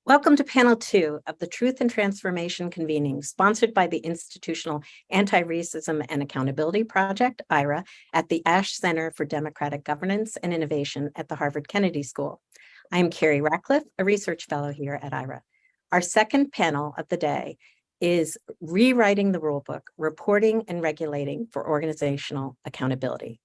Welcome to panel 2 of the Truth and Transformation Convening, sponsored by the Institutional Antiracism and Accountability Project, IARA, at the Ash Center for Democratic Governance and Innovation at the Harvard Kennedy School. I am Carrie Ratcliffe, a research fellow here at IARA. Our second panel of the day is Rewriting the Rulebook, Reporting and Regulating for Organizational Accountability.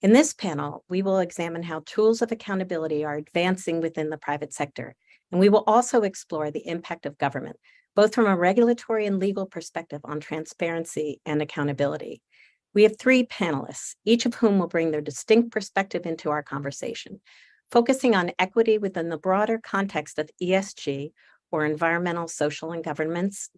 In this panel, we will examine how tools of accountability are advancing within the private sector. And we will also explore the impact of government, both from a regulatory and legal perspective on transparency and accountability. We have 3 panelists, each of whom will bring their distinct perspective into our conversation, focusing on equity within the broader context of ESG, or environmental, social, and governance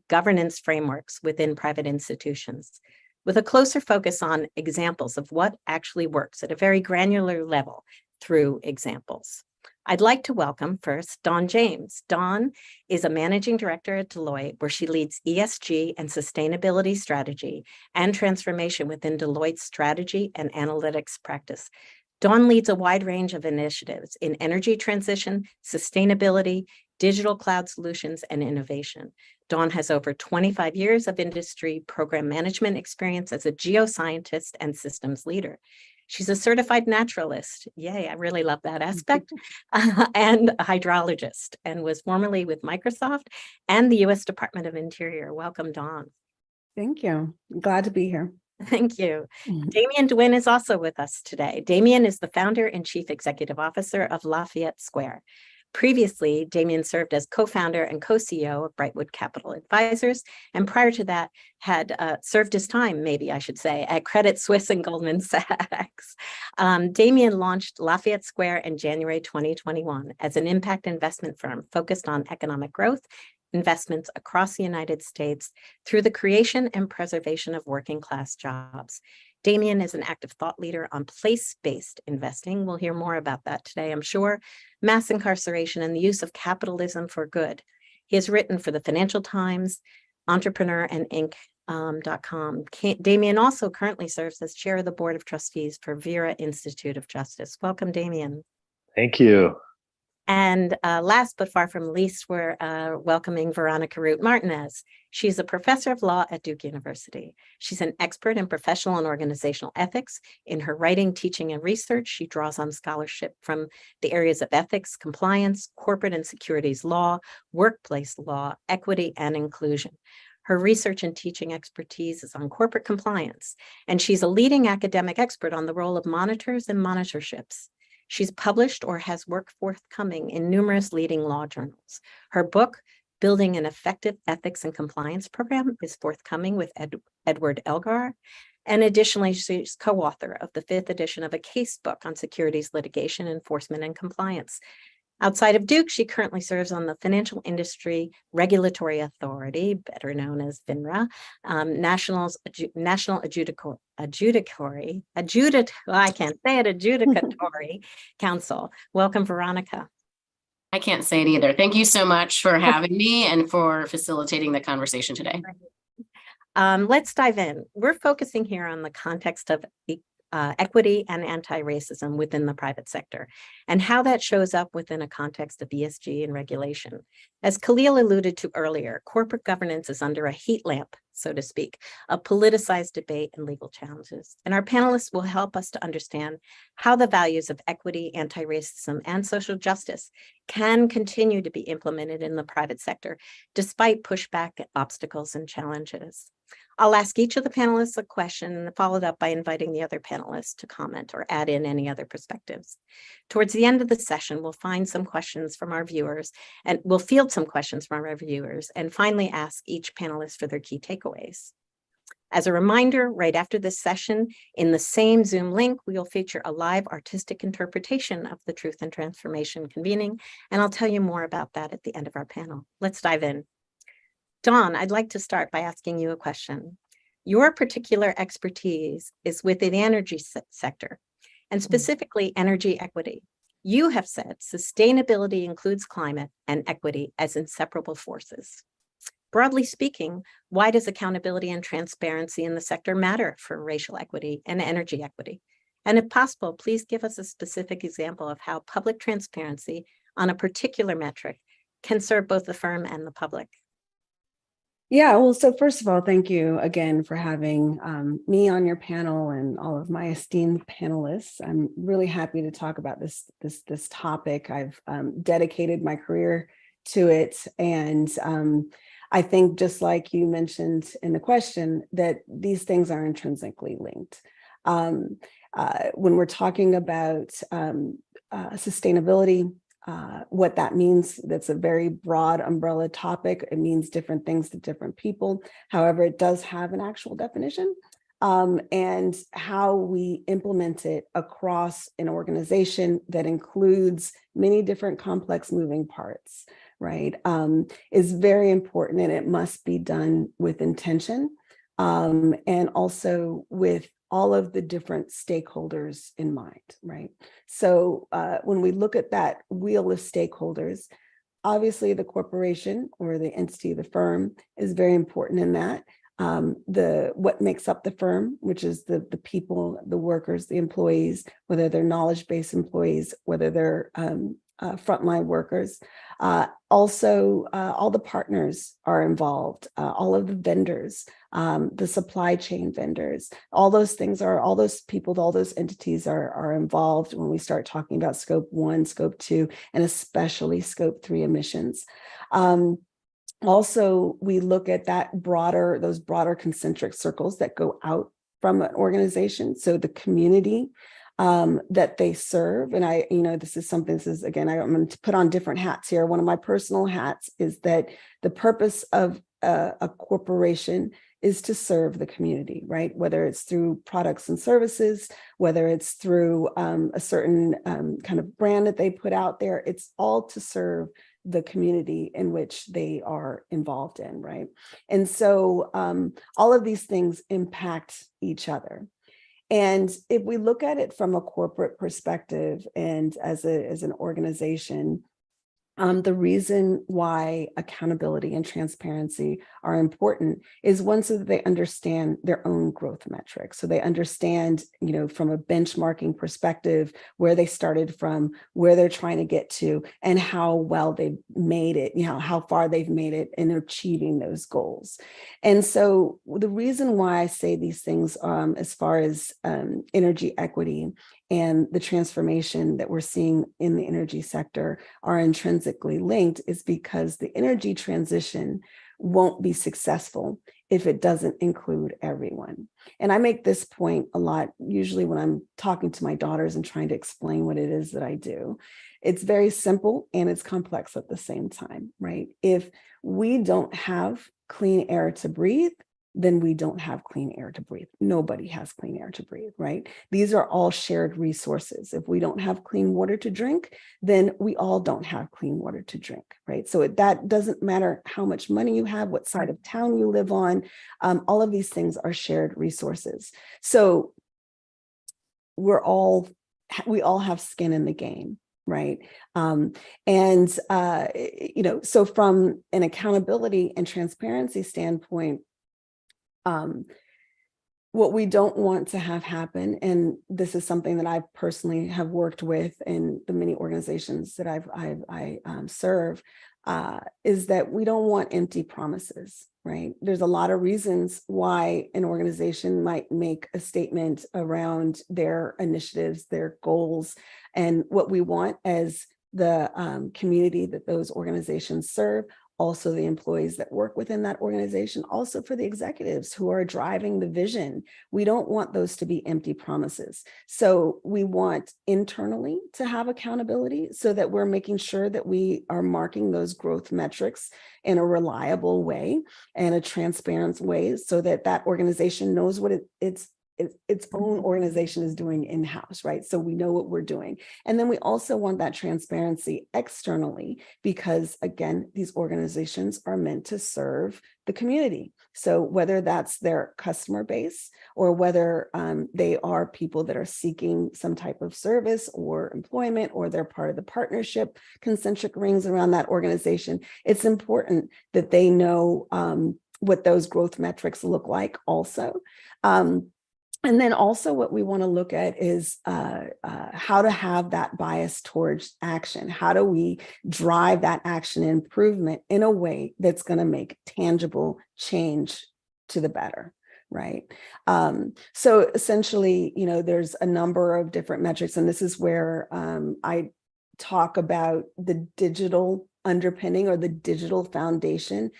frameworks within private institutions, with a closer focus on examples of what actually works at a very granular level through examples. I'd like to welcome first Dawn James. Dawn is a managing director at Deloitte, where she leads ESG and sustainability strategy and transformation within Deloitte's strategy and analytics practice. Dawn leads a wide range of initiatives in energy transition, sustainability, digital cloud solutions, and innovation. Dawn has over 25 years of industry program management experience as a geoscientist and systems leader. She's a certified naturalist. Yay, I really love that aspect. And a hydrologist, and was formerly with Microsoft and the U.S. Department of Interior. Welcome, Dawn. Thank you. I'm glad to be here. Thank you. Damien Dwin is also with us today. Damien is the founder and chief executive officer of Lafayette Square. Previously, Damien served as co-founder and co-CEO of Brightwood Capital Advisors, and prior to that had served his time, maybe I should say, at Credit Suisse and Goldman Sachs. Damien launched Lafayette Square in January 2021 as an impact investment firm focused on economic growth, investments across the United States through the creation and preservation of working class jobs. Damien is an active thought leader on place-based investing. We'll hear more about that today, I'm sure. Mass incarceration and the use of capitalism for good. He has written for the Financial Times, Entrepreneur, and Inc.com. Damien also currently serves as chair of the board of trustees for Vera Institute of Justice. Welcome, Damien. Thank you. And last but far from least, we're welcoming Veronica Root Martinez. She's a professor of law at Duke University. She's an expert in professional and organizational ethics. In her writing, teaching, and research, she draws on scholarship from the areas of ethics, compliance, corporate and securities law, workplace law, equity, and inclusion. Her research and teaching expertise is on corporate compliance, and she's a leading academic expert on the role of monitors and monitorships. She's published or has work forthcoming in numerous leading law journals. Her book, Building an Effective Ethics and Compliance Program, is forthcoming with Edward Elgar. And additionally, she's co-author of the 5th edition of a case book on securities litigation, enforcement, and compliance. Outside of Duke, she currently serves on the Financial Industry Regulatory Authority, better known as FINRA, National Adjudicatory Council. Welcome, Veronica. I can't say it either. Thank you so much for having me and for facilitating the conversation today. Let's dive in. We're focusing here on the context of equity and anti-racism within the private sector, and how that shows up within a context of ESG and regulation. As Khalil alluded to earlier, corporate governance is under a heat lamp, so to speak, of politicized debate and legal challenges. And our panelists will help us to understand how the values of equity, anti-racism, and social justice can continue to be implemented in the private sector, despite pushback, obstacles, and challenges. I'll ask each of the panelists a question, followed up by inviting the other panelists to comment or add in any other perspectives. Towards the end of the session, we'll find some questions from our viewers, and we'll field some questions from our viewers, and finally ask each panelist for their key takeaways. As a reminder, right after this session, in the same Zoom link, we will feature a live artistic interpretation of the Truth and Transformation Convening, and I'll tell you more about that at the end of our panel. Let's dive in. Dawn, I'd like to start by asking you a question. Your particular expertise is within the energy sector, and specifically energy equity. You have said sustainability includes climate and equity as inseparable forces. Broadly speaking, why does accountability and transparency in the sector matter for racial equity and energy equity? And if possible, please give us a specific example of how public transparency on a particular metric can serve both the firm and the public. Yeah, well, so first of all, thank you again for having me on your panel and all of my esteemed panelists. I'm really happy to talk about this topic. I've dedicated my career to it, and I think, just like you mentioned in the question, that these things are intrinsically linked. When we're talking about sustainability, what that means, that's a very broad umbrella topic. It means different things to different people. However, it does have an actual definition, and how we implement it across an organization that includes many different complex moving parts, right, is very important, and it must be done with intention, and also with all of the different stakeholders in mind, right? So when we look at that wheel of stakeholders, obviously the corporation or the entity, the firm, is very important in that. What makes up the firm, which is the people, the workers, the employees, whether they're knowledge-based employees, whether they're frontline workers. Also, all the partners are involved, all of the vendors, the supply chain vendors, all those things are, all those people, all those entities are involved when we start talking about scope 1, scope 2, and especially scope 3 emissions. Also, we look at those broader concentric circles that go out from an organization. So the community that they serve. And again, I'm going to put on different hats here. One of my personal hats is that the purpose of a corporation is to serve the community, right? Whether it's through products and services, whether it's through a certain kind of brand that they put out there, it's all to serve the community in which they are involved in, right? And so all of these things impact each other. And if we look at it from a corporate perspective and as an organization, the reason why accountability and transparency are important is one, so that they understand their own growth metrics. So they understand, from a benchmarking perspective, where they started from, where they're trying to get to, and how well they've made it, how far they've made it in achieving those goals. And so the reason why I say these things as far as energy equity and the transformation that we're seeing in the energy sector are intrinsically linked is because the energy transition won't be successful if it doesn't include everyone. And I make this point a lot, usually when I'm talking to my daughters and trying to explain what it is that I do. It's very simple and it's complex at the same time, right? If we don't have clean air to breathe, then we don't have clean air to breathe. Nobody has clean air to breathe, right? These are all shared resources. If we don't have clean water to drink, then we all don't have clean water to drink, right? So that doesn't matter how much money you have, what side of town you live on, all of these things are shared resources. So we all have skin in the game, right? So from an accountability and transparency standpoint, what we don't want to have happen, and this is something that I personally have worked with in the many organizations that I serve, is that we don't want empty promises, right? There's a lot of reasons why an organization might make a statement around their initiatives, their goals, and what we want as the community that those organizations serve, also the employees that work within that organization, also for the executives who are driving the vision. We don't want those to be empty promises. So we want internally to have accountability so that we're making sure that we are marking those growth metrics in a reliable way and a transparent way so that that organization knows what its own organization is doing in-house, right? So we know what we're doing. And then we also want that transparency externally because, again, these organizations are meant to serve the community. So whether that's their customer base or whether they are people that are seeking some type of service or employment, or they're part of the partnership concentric rings around that organization, it's important that they know what those growth metrics look like also. And then also what we want to look at is how to have that bias towards action. How do we drive that action and improvement in a way that's going to make tangible change to the better, right? So essentially, there's a number of different metrics, and this is where I talk about the digital underpinning or the digital foundation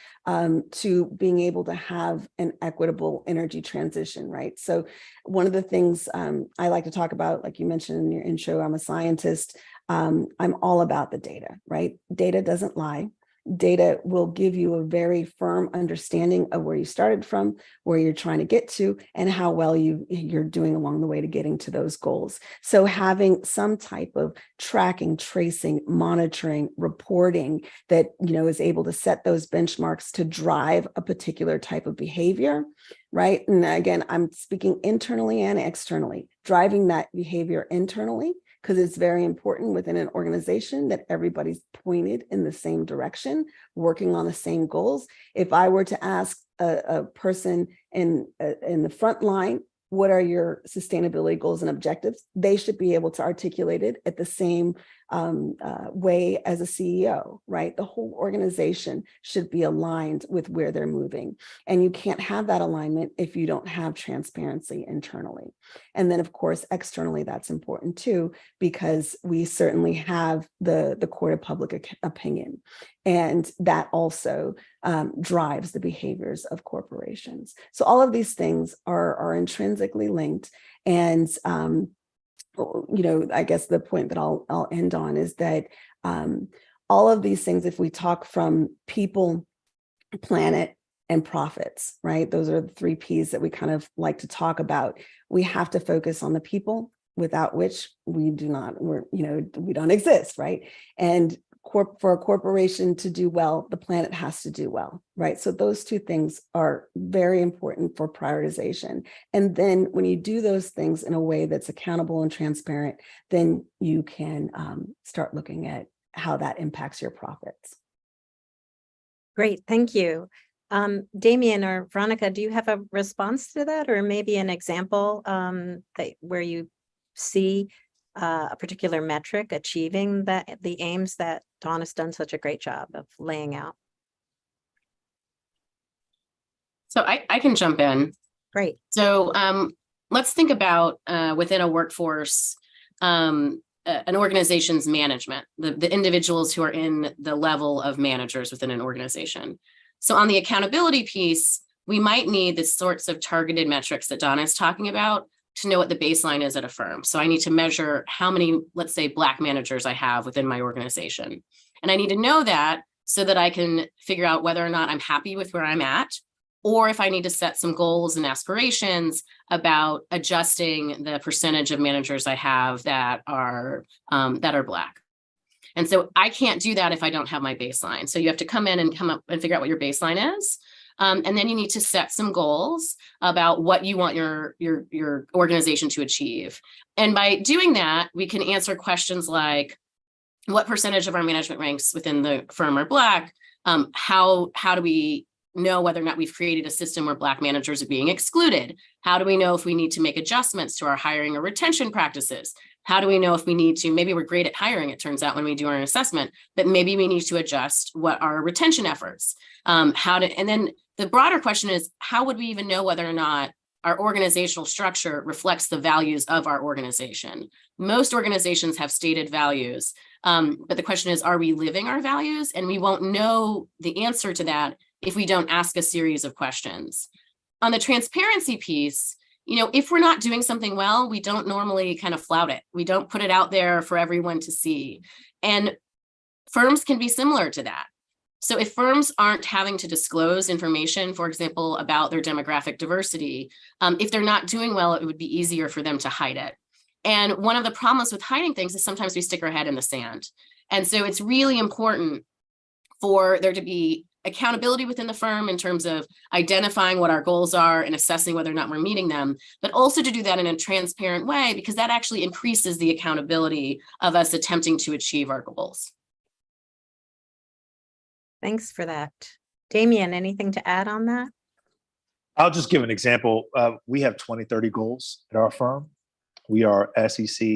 to being able to have an equitable energy transition, right? So one of the things I like to talk about, like you mentioned in your intro, I'm a scientist. I'm all about the data, right? Data doesn't lie. Data will give you a very firm understanding of where you started from, where you're trying to get to, and how well you're doing along the way to getting to those goals. So having some type of tracking, tracing, monitoring, reporting that is able to set those benchmarks to drive a particular type of behavior, right? And again, I'm speaking internally and externally, driving that behavior internally, because it's very important within an organization that everybody's pointed in the same direction, working on the same goals. If I were to ask a person in the front line, what are your sustainability goals and objectives? They should be able to articulate it at the same way as a CEO, right? The whole organization should be aligned with where they're moving. And you can't have that alignment if you don't have transparency internally. And then, of course, externally, that's important too, because we certainly have the court of public opinion. And that also drives the behaviors of corporations. So all of these things are intrinsically linked. And I guess the point that I'll end on is that all of these things, if we talk from people, planet, and profits, right? Those are the 3 Ps that we kind of like to talk about. We have to focus on the people, without which we don't exist, right? And for a corporation to do well, the planet has to do well, right? So those 2 things are very important for prioritization. And then when you do those things in a way that's accountable and transparent, then you can start looking at how that impacts your profits. Great, thank you. Damien or Veronica, do you have a response to that, or maybe an example where you see a particular metric achieving the aims that Dawn has done such a great job of laying out? So I can jump in. Great. So let's think about within a workforce, an organization's management, the individuals who are in the level of managers within an organization. So on the accountability piece, we might need the sorts of targeted metrics that Donna is talking about to know what the baseline is at a firm. So I need to measure how many, let's say, Black managers I have within my organization. And I need to know that so that I can figure out whether or not I'm happy with where I'm at, or if I need to set some goals and aspirations about adjusting the percentage of managers I have that are Black. And so I can't do that if I don't have my baseline. So you have to come in and come up and figure out what your baseline is. And then you need to set some goals about what you want your organization to achieve. And by doing that, we can answer questions like, what percentage of our management ranks within the firm are Black? How do we know whether or not we've created a system where Black managers are being excluded? How do we know if we need to make adjustments to our hiring or retention practices? How do we know if we need to, maybe we're great at hiring, it turns out when we do our assessment, but maybe we need to adjust what our retention efforts, and then the broader question is, how would we even know whether or not our organizational structure reflects the values of our organization? Most organizations have stated values, but the question is, are we living our values? And we won't know the answer to that if we don't ask a series of questions. On the transparency piece, if we're not doing something well, we don't normally kind of flout it. We don't put it out there for everyone to see. And firms can be similar to that. So if firms aren't having to disclose information, for example, about their demographic diversity, if they're not doing well, it would be easier for them to hide it. And one of the problems with hiding things is sometimes we stick our head in the sand. And so it's really important for there to be accountability within the firm in terms of identifying what our goals are and assessing whether or not we're meeting them, but also to do that in a transparent way, because that actually increases the accountability of us attempting to achieve our goals. Thanks for that. Damien, anything to add on that? I'll just give an example. We have 2030 goals at our firm. We are SEC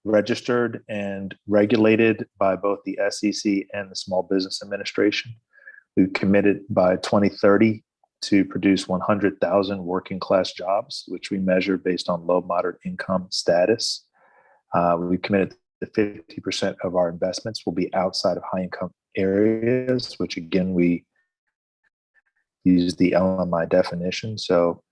registered and regulated by both the SEC and the Small Business Administration. We've committed by 2030 to produce 100,000 working class jobs, which we measure based on low, moderate income status. We've committed that 50% of our investments will be outside of high income areas, which again, we use the LMI definition. So,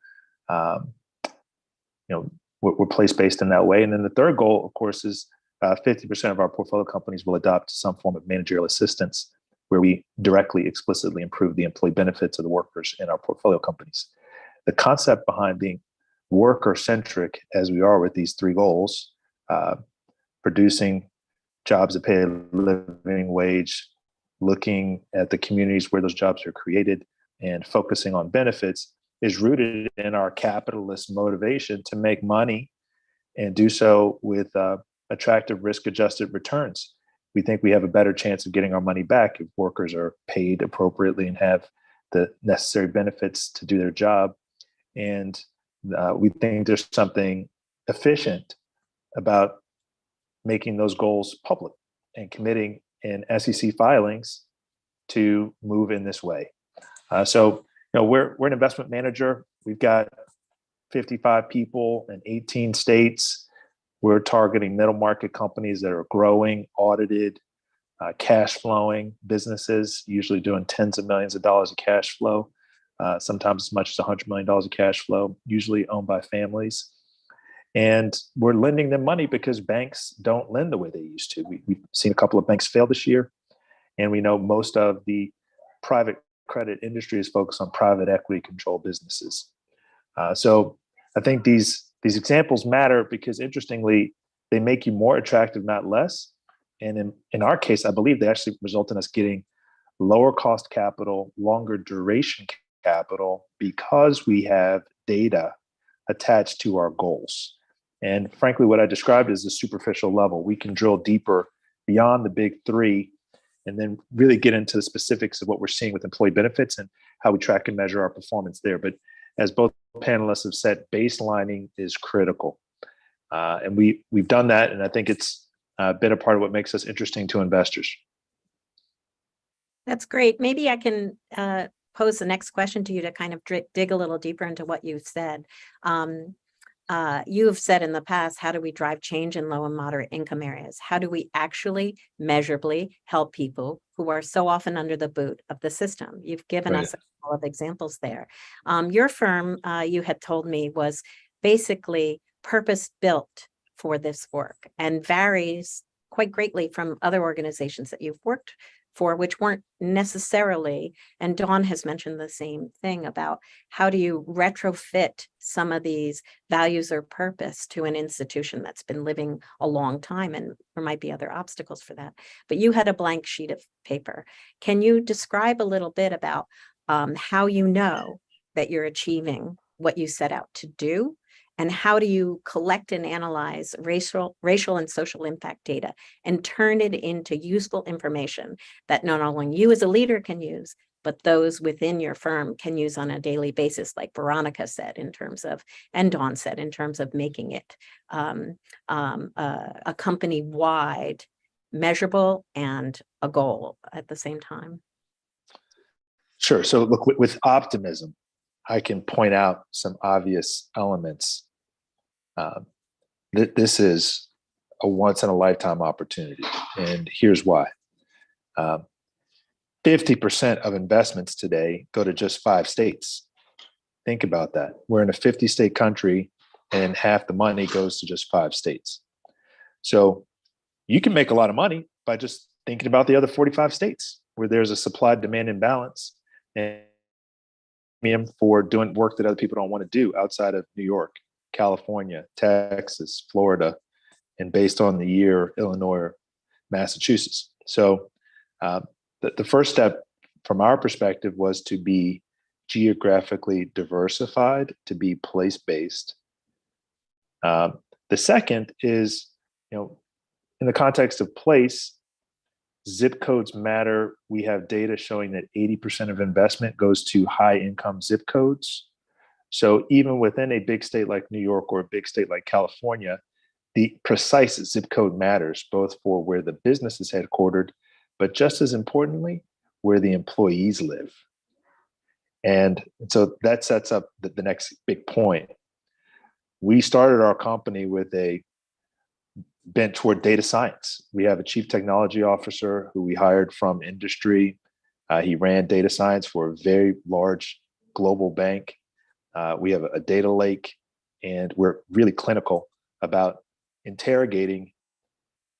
we're place-based in that way. And then the third goal, of course, is 50% of our portfolio companies will adopt some form of managerial assistance where we directly, explicitly improve the employee benefits of the workers in our portfolio companies. The concept behind being worker-centric, as we are with these three goals, producing jobs that pay a living wage, looking at the communities where those jobs are created, and focusing on benefits, is rooted in our capitalist motivation to make money and do so with attractive risk-adjusted returns. We think we have a better chance of getting our money back if workers are paid appropriately and have the necessary benefits to do their job. And we think there's something efficient about making those goals public and committing in SEC filings to move in this way. We're an investment manager. We've got 55 people in 18 states. We're targeting middle market companies that are growing, audited, cash flowing businesses, usually doing tens of millions of dollars of cash flow, sometimes as much as $100 million of cash flow, usually owned by families. And we're lending them money because banks don't lend the way they used to. We've seen a couple of banks fail this year, and we know most of the private credit industry is focused on private equity controlled businesses. So I think these examples matter because, interestingly, they make you more attractive, not less. And in our case, I believe they actually result in us getting lower cost capital, longer duration capital, because we have data attached to our goals. And frankly, what I described is the superficial level. We can drill deeper beyond the big three and then really get into the specifics of what we're seeing with employee benefits and how we track and measure our performance there. But as both panelists have said, baselining is critical. And we've done that, and I think it's been a part of what makes us interesting to investors. That's great. Maybe I can pose the next question to you to kind of dig a little deeper into what you've said. You have said in the past, how do we drive change in low and moderate income areas? How do we actually measurably help people who are so often under the boot of the system? You've given us a couple of examples there. Your firm, you had told me, was basically purpose-built for this work and varies quite greatly from other organizations that you've worked for, which weren't necessarily, and Dawn has mentioned the same thing about how do you retrofit some of these values or purpose to an institution that's been living a long time, and there might be other obstacles for that. But you had a blank sheet of paper. Can you describe a little bit about how you know that you're achieving what you set out to do? And how do you collect and analyze racial and social impact data and turn it into useful information that not only you as a leader can use, but those within your firm can use on a daily basis, like Veronica said, in terms of, and Dawn said, in terms of making it a company-wide measurable and a goal at the same time? Sure. So look, with optimism, I can point out some obvious elements. This is a once in a lifetime opportunity. And here's why. 50% of investments today go to just 5 states. Think about that. We're in a 50-state country and half the money goes to just 5 states. So you can make a lot of money by just thinking about the other 45 states where there's a supply-demand imbalance and for doing work that other people don't want to do outside of New York, California, Texas, Florida, and based on the year, Illinois or Massachusetts. So the first step from our perspective was to be geographically diversified, to be place-based. The second is, in the context of place, zip codes matter. We have data showing that 80% of investment goes to high income zip codes. So even within a big state like New York or a big state like California, the precise zip code matters, both for where the business is headquartered, but just as importantly, where the employees live. And so that sets up the next big point. We started our company with a bent toward data science. We have a chief technology officer who we hired from industry. He ran data science for a very large global bank. We have a data lake, and we're really clinical about interrogating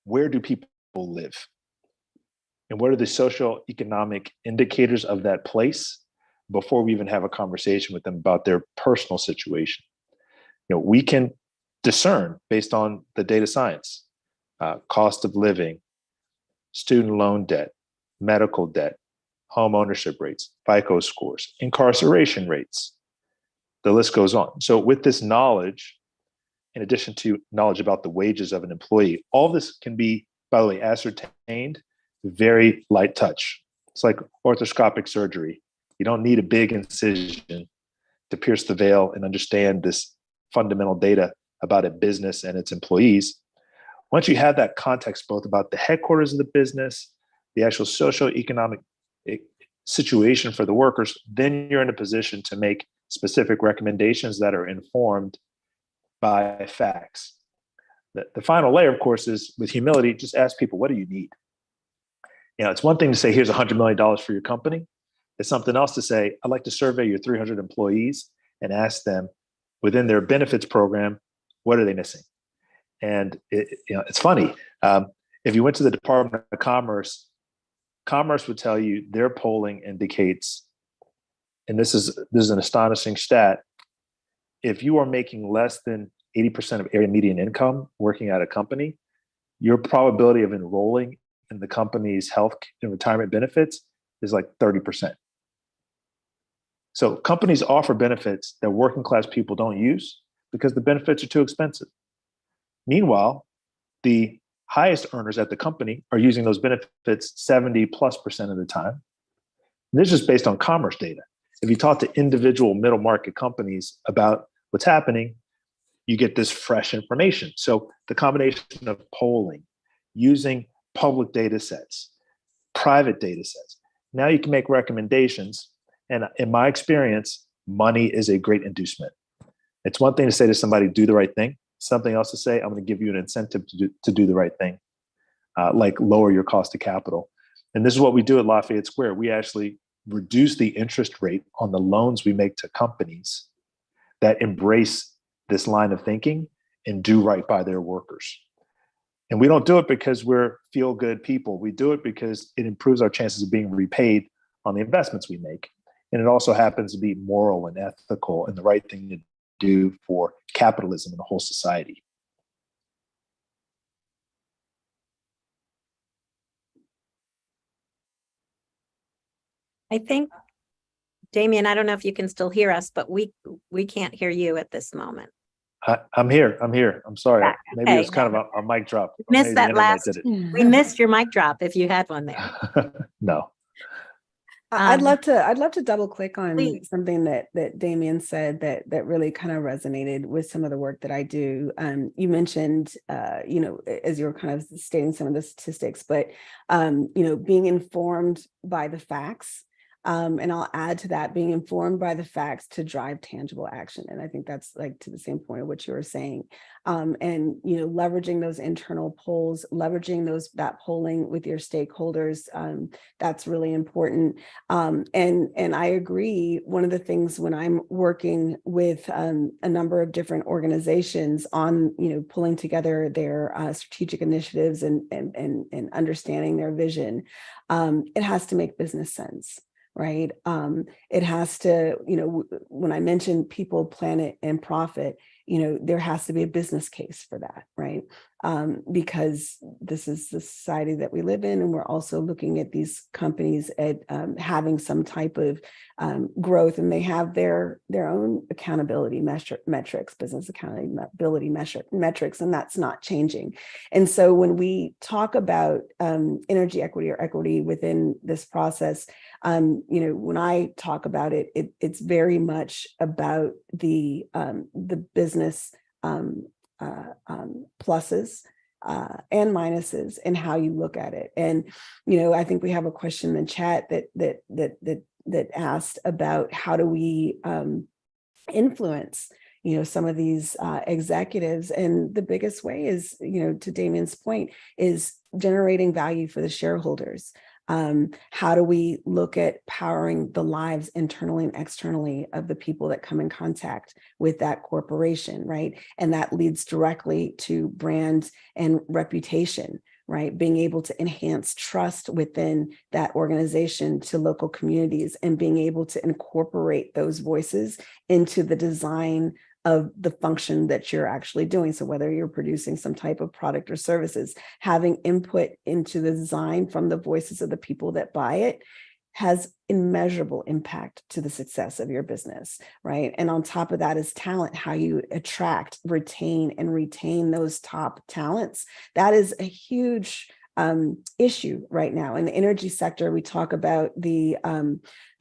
where do people live and what are the social economic indicators of that place before we even have a conversation with them about their personal situation. We can discern based on the data science, cost of living, student loan debt, medical debt, home ownership rates, FICO scores, incarceration rates. The list goes on. So with this knowledge, in addition to knowledge about the wages of an employee, all this can be, by the way, ascertained, very light touch. It's like arthroscopic surgery. You don't need a big incision to pierce the veil and understand this fundamental data about a business and its employees. Once you have that context, both about the headquarters of the business, the actual socioeconomic situation for the workers, then you're in a position to make specific recommendations that are informed by facts. The final layer, of course, is with humility, just ask people, what do you need? It's one thing to say, here's $100 million for your company. It's something else to say, I'd like to survey your 300 employees and ask them within their benefits program, what are they missing? And it's funny. If you went to the Department of Commerce, Commerce would tell you their polling indicates, and this is an astonishing stat, if you are making less than 80% of area median income working at a company, your probability of enrolling in the company's health and retirement benefits is like 30%. So companies offer benefits that working class people don't use because the benefits are too expensive. Meanwhile, the highest earners at the company are using those benefits 70+% of the time. And this is based on commerce data. If you talk to individual middle market companies about what's happening, you get this fresh information. So the combination of polling, using public data sets, private data sets, now you can make recommendations. And in my experience, money is a great inducement. It's one thing to say to somebody, do the right thing. Something else to say, I'm going to give you an incentive to do the right thing, like lower your cost of capital. And this is what we do at Lafayette Square. We actually reduce the interest rate on the loans we make to companies that embrace this line of thinking and do right by their workers. And we don't do it because we're feel-good people. We do it because it improves our chances of being repaid on the investments we make. And it also happens to be moral and ethical and the right thing to do for capitalism and the whole society. I think, Damien, I don't know if you can still hear us, but we can't hear you at this moment. I'm here. I'm sorry. Yeah, Maybe okay. it's kind of a mic drop. Missed that last. Hmm. We missed your mic drop if you had one there. No. I'd love to double click on Please. something that Damien said that really kind of resonated with some of the work that I do. You mentioned, as you were kind of stating some of the statistics, but being informed by the facts. And I'll add to that, being informed by the facts to drive tangible action. And I think that's like to the same point of what you were saying. And leveraging those internal polls, leveraging that polling with your stakeholders, that's really important. And I agree. One of the things when I'm working with a number of different organizations on pulling together their strategic initiatives and understanding their vision, it has to make business sense. Right. It has to, when I mentioned people, planet, and profit, there has to be a business case for that. Right. Because this is the society that we live in. And we're also looking at these companies at having some type of growth, and they have their own accountability metrics, business accountability metrics, and that's not changing. And so when we talk about energy equity or equity within this process, When I talk about it, it's very much about the business pluses and minuses and how you look at it. And, I think we have a question in the chat that asked about how do we influence some of these executives. And the biggest way is, to Damien's point, is generating value for the shareholders. How do we look at powering the lives internally and externally of the people that come in contact with that corporation, right? And that leads directly to brand and reputation, right? Being able to enhance trust within that organization to local communities and being able to incorporate those voices into the design of the function that you're actually doing. So whether you're producing some type of product or services, having input into the design from the voices of the people that buy it has immeasurable impact to the success of your business, right? And on top of that is talent, how you attract, retain those top talents. That is a huge issue right now. In the energy sector, we talk about the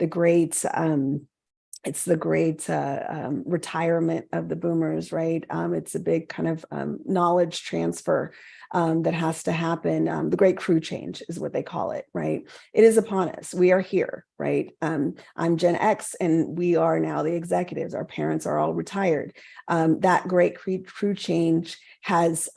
great retirement of the boomers, right? It's a big kind of knowledge transfer that has to happen. The great crew change is what they call it, right? It is upon us. We are here, right? I'm Gen X and we are now the executives. Our parents are all retired. That great crew change has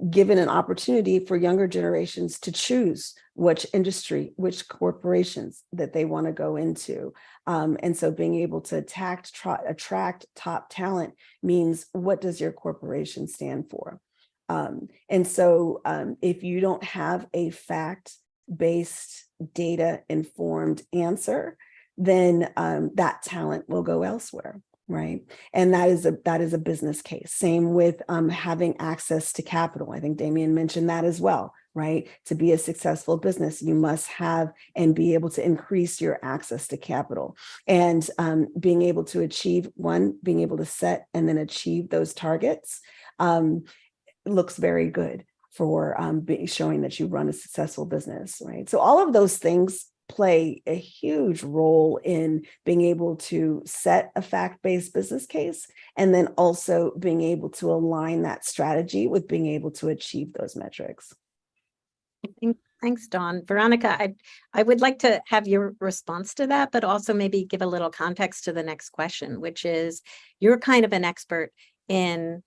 given an opportunity for younger generations to choose which industry, which corporations that they want to go into. And so being able to attract top talent means, what does your corporation stand for? And so if you don't have a fact-based, data-informed answer, then that talent will go elsewhere. Right. And that is a business case. Same with having access to capital. I think Damien mentioned that as well, right? To be a successful business, you must have and be able to increase your access to capital and being able to being able to set and then achieve those targets looks very good for showing that you run a successful business, right? So all of those things play a huge role in being able to set a fact-based business case and then also being able to align that strategy with being able to achieve those metrics. Thanks, Dawn. Veronica, I would like to have your response to that, but also maybe give a little context to the next question, which is, you're kind of an expert in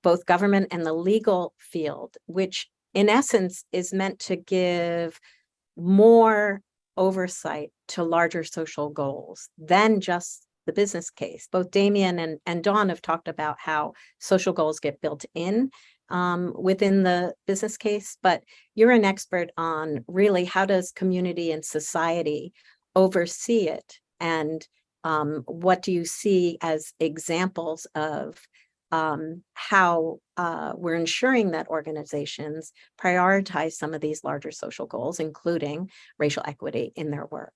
both government and the legal field, which in essence is meant to give more oversight to larger social goals than just the business case. Both Damien and Dawn have talked about how social goals get built in within the business case, but you're an expert on really how does community and society oversee it, and what do you see as examples of how we're ensuring that organizations prioritize some of these larger social goals, including racial equity, in their work.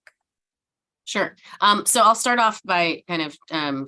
Sure. So I'll start off by kind of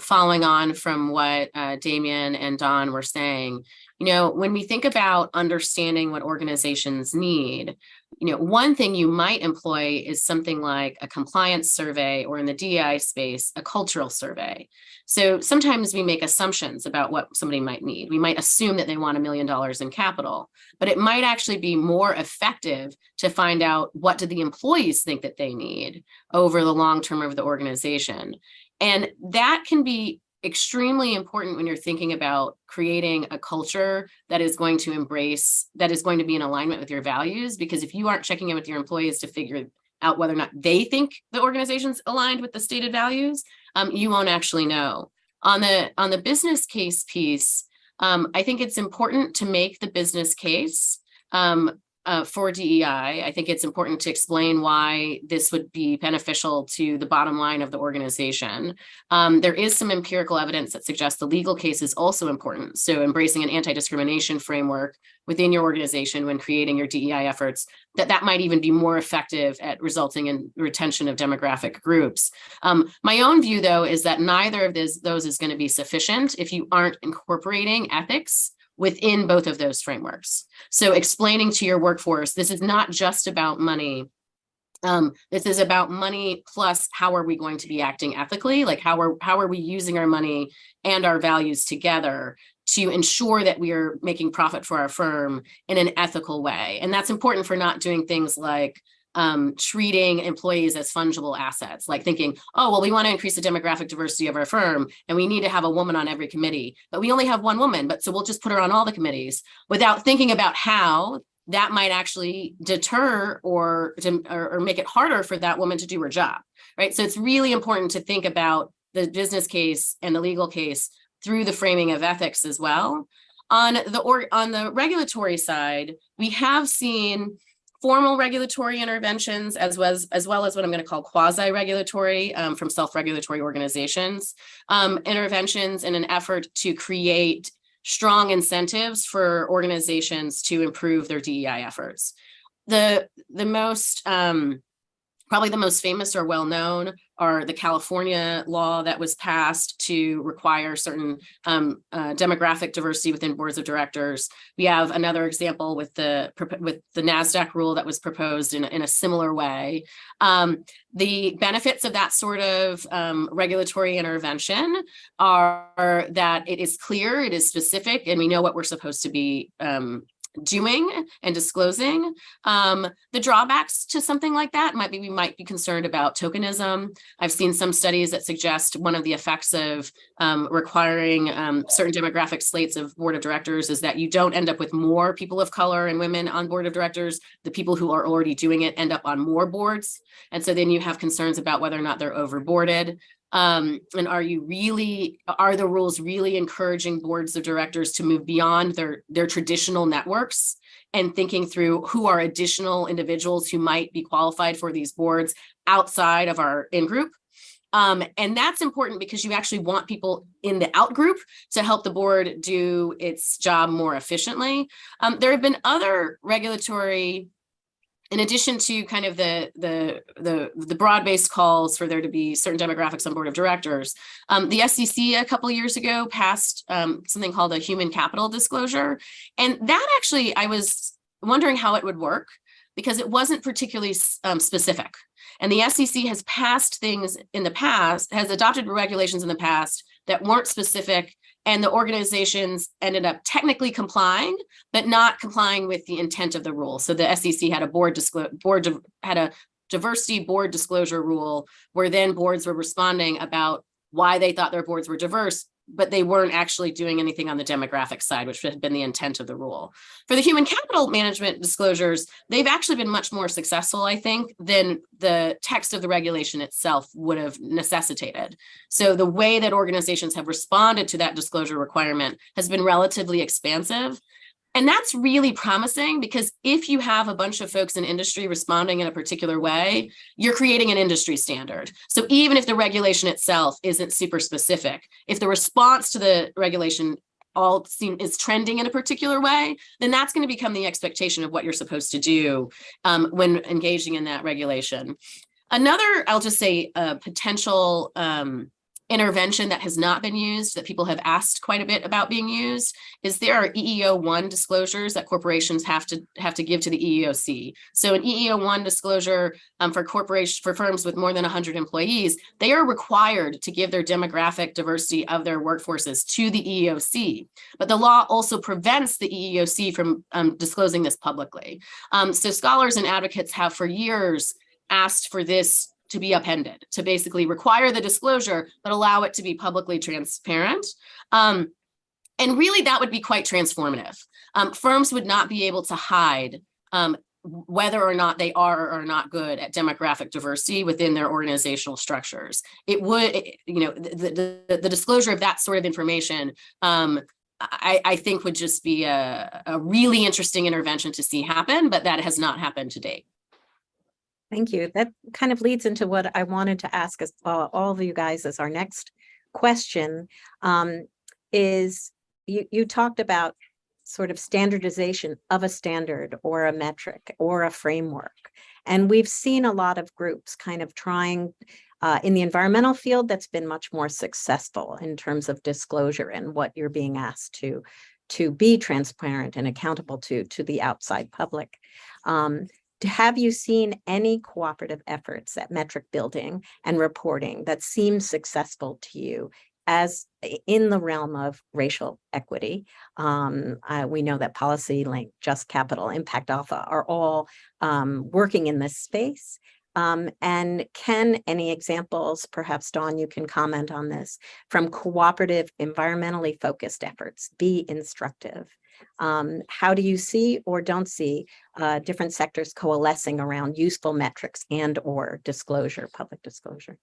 following on from what Damien and Dawn were saying. When we think about understanding what organizations need, one thing you might employ is something like a compliance survey, or in the DEI space, a cultural survey. So sometimes we make assumptions about what somebody might need. We might assume that they want $1 million in capital, but it might actually be more effective to find out, what do the employees think that they need over the long term of the organization. And that can be extremely important when you're thinking about creating a culture that is going to be in alignment with your values, because if you aren't checking in with your employees to figure out whether or not they think the organization's aligned with the stated values, you won't actually know. On the business case piece, I think it's important to make the business case for DEI. I think it's important to explain why this would be beneficial to the bottom line of the organization. There is some empirical evidence that suggests the legal case is also important. So embracing an anti-discrimination framework within your organization when creating your DEI efforts, that might even be more effective at resulting in retention of demographic groups. My own view, though, is that neither of those is going to be sufficient if you aren't incorporating ethics within both of those frameworks. So explaining to your workforce, this is not just about money. This is about money plus how are we going to be acting ethically? Like how are we using our money and our values together to ensure that we are making profit for our firm in an ethical way? And that's important for not doing things like treating employees as fungible assets, like thinking, oh, well, we want to increase the demographic diversity of our firm and we need to have a woman on every committee, but we only have one woman, but so we'll just put her on all the committees, without thinking about how that might actually deter or make it harder for that woman to do her job, right? So it's really important to think about the business case and the legal case through the framing of ethics as well. On the regulatory side, we have seen formal regulatory interventions as well as what I'm going to call quasi-regulatory from self-regulatory organizations, interventions in an effort to create strong incentives for organizations to improve their DEI efforts. The most probably the most famous or well-known are the California law that was passed to require certain demographic diversity within boards of directors. We have another example with the NASDAQ rule that was proposed in a similar way. The benefits of that sort of regulatory intervention are that it is clear, it is specific, and we know what we're supposed to be doing and disclosing. The drawbacks to something like that might be, we might be concerned about tokenism. I've seen some studies that suggest one of the effects of requiring certain demographic slates of board of directors is that you don't end up with more people of color and women on board of directors. The people who are already doing it end up on more boards. And so then you have concerns about whether or not they're overboarded. And are the rules really encouraging boards of directors to move beyond their traditional networks and thinking through who are additional individuals who might be qualified for these boards outside of our in-group? And that's important because you actually want people in the out group to help the board do its job more efficiently. There have been other regulatory, in addition to kind of the broad-based calls for there to be certain demographics on board of directors, the SEC a couple of years ago passed something called a human capital disclosure. And that actually, I was wondering how it would work because it wasn't particularly specific. And the SEC has passed things in the past, has adopted regulations in the past that weren't specific, and the organizations ended up technically complying, but not complying with the intent of the rule. So the SEC had a diversity board disclosure rule, where then boards were responding about why they thought their boards were diverse, but they weren't actually doing anything on the demographic side, which had been the intent of the rule. For the human capital management disclosures, they've actually been much more successful, I think, than the text of the regulation itself would have necessitated. So the way that organizations have responded to that disclosure requirement has been relatively expansive. And that's really promising because if you have a bunch of folks in industry responding in a particular way, you're creating an industry standard. So even if the regulation itself isn't super specific, if the response to the regulation is trending in a particular way, then that's going to become the expectation of what you're supposed to do when engaging in that regulation. Another, I'll just say, potential intervention that has not been used, that people have asked quite a bit about being used, is there are EEO-1 disclosures that corporations have to give to the EEOC. So an EEO-1 disclosure for firms with more than 100 employees, they are required to give their demographic diversity of their workforces to the EEOC. But the law also prevents the EEOC from disclosing this publicly. So scholars and advocates have for years asked for this to be appended, to basically require the disclosure, but allow it to be publicly transparent. And really that would be quite transformative. Firms would not be able to hide whether or not they are or are not good at demographic diversity within their organizational structures. It would, the disclosure of that sort of information, I think would just be a really interesting intervention to see happen, but that has not happened to date. Thank you. That kind of leads into what I wanted to ask all of you guys as our next question. Is you talked about sort of standardization of a standard or a metric or a framework. And we've seen a lot of groups kind of trying in the environmental field that's been much more successful in terms of disclosure and what you're being asked to be transparent and accountable to the outside public. Have you seen any cooperative efforts at metric building and reporting that seem successful to you as in the realm of racial equity? We know that policy like Just Capital, Impact Alpha are all working in this space. And can any examples, perhaps Dawn, you can comment on this, from cooperative, environmentally focused efforts be instructive? How do you see or don't see different sectors coalescing around useful metrics and or disclosure, public disclosure?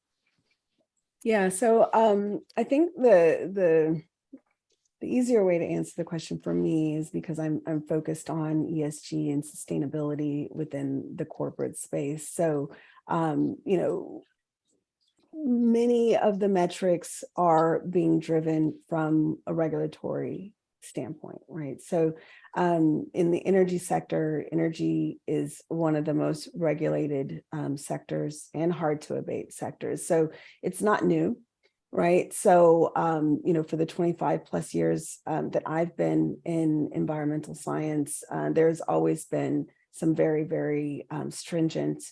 Yeah, so I think the easier way to answer the question for me is because I'm focused on ESG and sustainability within the corporate space. So, you know, many of the metrics are being driven from a regulatory standpoint, right? So in the energy sector, energy is one of the most regulated sectors and hard to abate sectors. So it's not new, right? So, you know, for the 25 plus years that I've been in environmental science, there's always been some very, very stringent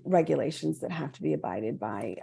regulations that have to be abided by.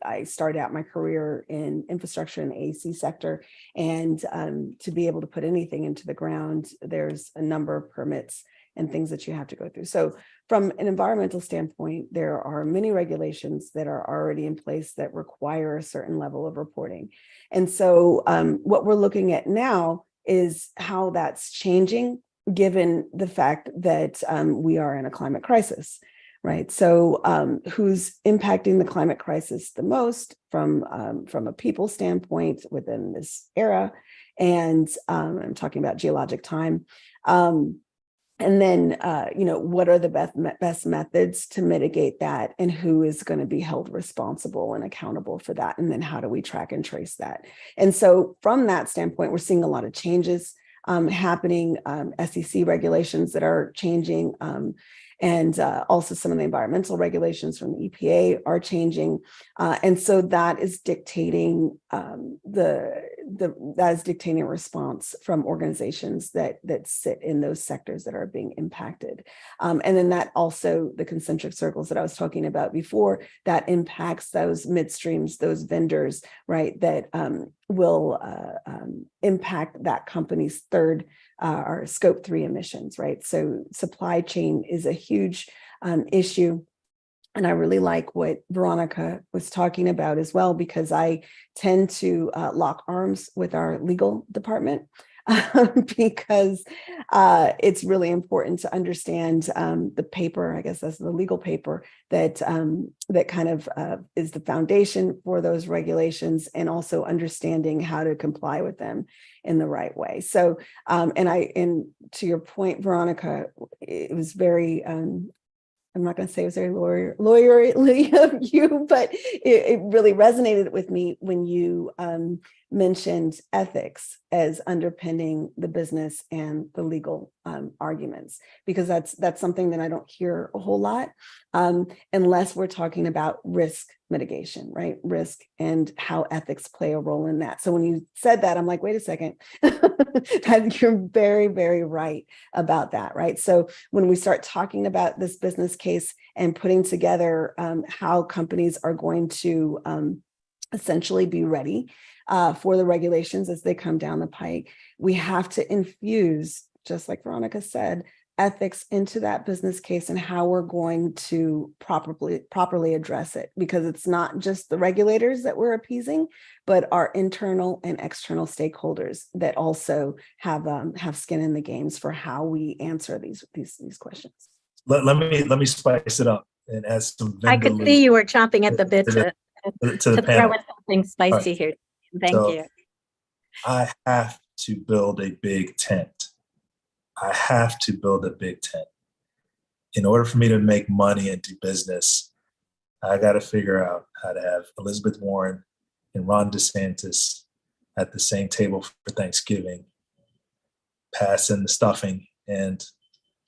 I started out my career in infrastructure in the AC sector, and to be able to put anything into the ground, there's a number of permits and things that you have to go through. So from an environmental standpoint, there are many regulations that are already in place that require a certain level of reporting. And so what we're looking at now is how that's changing, given the fact that we are in a climate crisis. Right. So who's impacting the climate crisis the most from a people standpoint within this era? And I'm talking about geologic time. And then, you know, what are the best methods to mitigate that, and who is going to be held responsible and accountable for that? And then how do we track and trace that? And so from that standpoint, we're seeing a lot of changes happening, SEC regulations that are changing, and also some of the environmental regulations from the EPA are changing. And so that is dictating that is dictating a response from organizations that sit in those sectors that are being impacted. And then that also, the concentric circles that I was talking about before, that impacts those midstreams, those vendors, right, that will impact that company's third or scope 3 emissions, right? So supply chain is a huge issue. And I really like what Veronica was talking about as well, because I tend to lock arms with our legal department because it's really important to understand the paper, I guess that's the legal paper, that that kind of is the foundation for those regulations, and also understanding how to comply with them in the right way. So, and to your point, Veronica, it was very, I'm not going to say it was very lawyerly of you, but it really resonated with me when you mentioned ethics as underpinning the business and the legal arguments, because that's something that I don't hear a whole lot unless we're talking about risk mitigation, right? Risk and how ethics play a role in that. So when you said that, I'm like, wait a second, you're very, very right about that, right? So when we start talking about this business case and putting together how companies are going to essentially be ready for the regulations as they come down the pike, we have to infuse, just like Veronica said, ethics into that business case and how we're going to properly address it, because it's not just the regulators that we're appeasing, but our internal and external stakeholders that also have skin in the games for how we answer these questions. Let me spice it up and add some. I could see you were chomping at the bit to the throw in something spicy here. Thank you. I have to build a big tent. I have to build a big tent. In order for me to make money and do business, I got to figure out how to have Elizabeth Warren and Ron DeSantis at the same table for Thanksgiving, passing the stuffing and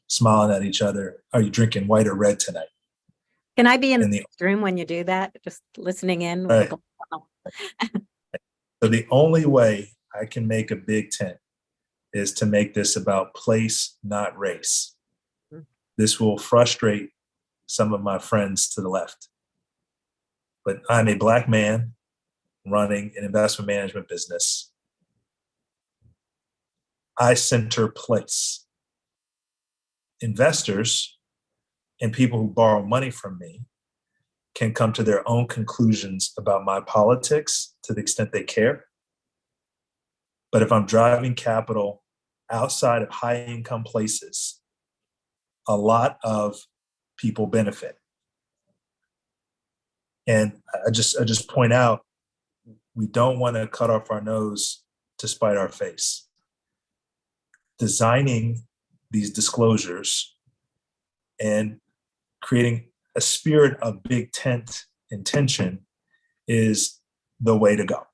smiling at each other. Are you drinking white or red tonight? Can I be in the room when you do that? Just listening in. Right. So the only way I can make a big tent is to make this about place, not race. This will frustrate some of my friends to the left. But I'm a Black man running an investment management business. I center place. Investors and people who borrow money from me can come to their own conclusions about my politics to the extent they care. But if I'm driving capital outside of high income places, a lot of people benefit. And I just point out, we don't want to cut off our nose to spite our face. Designing these disclosures and creating a spirit of big tent intention is the way to go.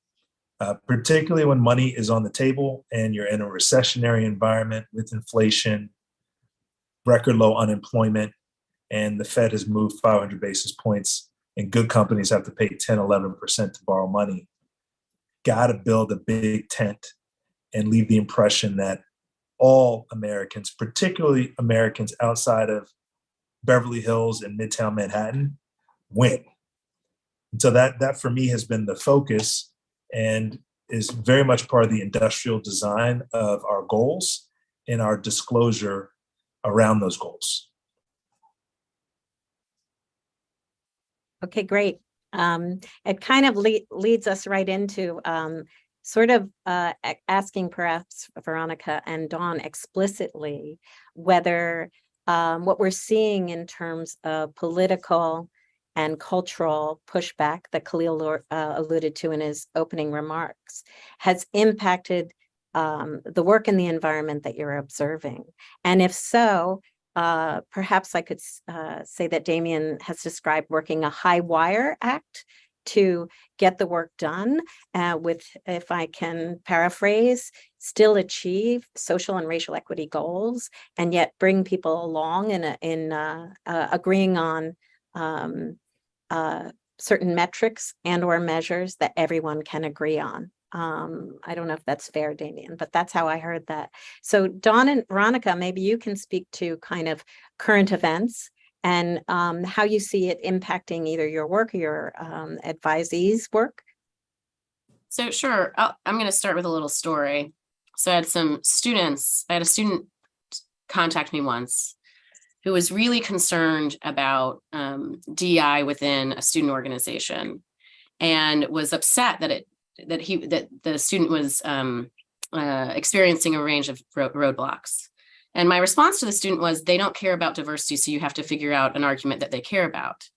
Particularly when money is on the table and you're in a recessionary environment with inflation, record low unemployment, and the Fed has moved 500 basis points and good companies have to pay 10, 11% to borrow money. Got to build a big tent and leave the impression that all Americans, particularly Americans outside of Beverly Hills and Midtown Manhattan, win. And so that for me has been the focus and is very much part of the industrial design of our goals and our disclosure around those goals. Okay, great. It kind of leads us right into sort of asking perhaps Veronica and Dawn explicitly whether what we're seeing in terms of political and cultural pushback that Khalil alluded to in his opening remarks has impacted the work in the environment that you're observing. And if so, perhaps I could say that Damien has described working a high wire act to get the work done with, if I can paraphrase, still achieve social and racial equity goals, and yet bring people along in agreeing on certain metrics and or measures that everyone can agree on. I don't know if that's fair, Damien, but that's how I heard that. So Dawn and Veronica, maybe you can speak to kind of current events and how you see it impacting either your work or your advisees' work. So sure, I'm going to start with a little story. So I had a student contact me once who was really concerned about DEI within a student organization and was upset that the student was experiencing a range of roadblocks. And my response to the student was, they don't care about diversity, so you have to figure out an argument that they care about.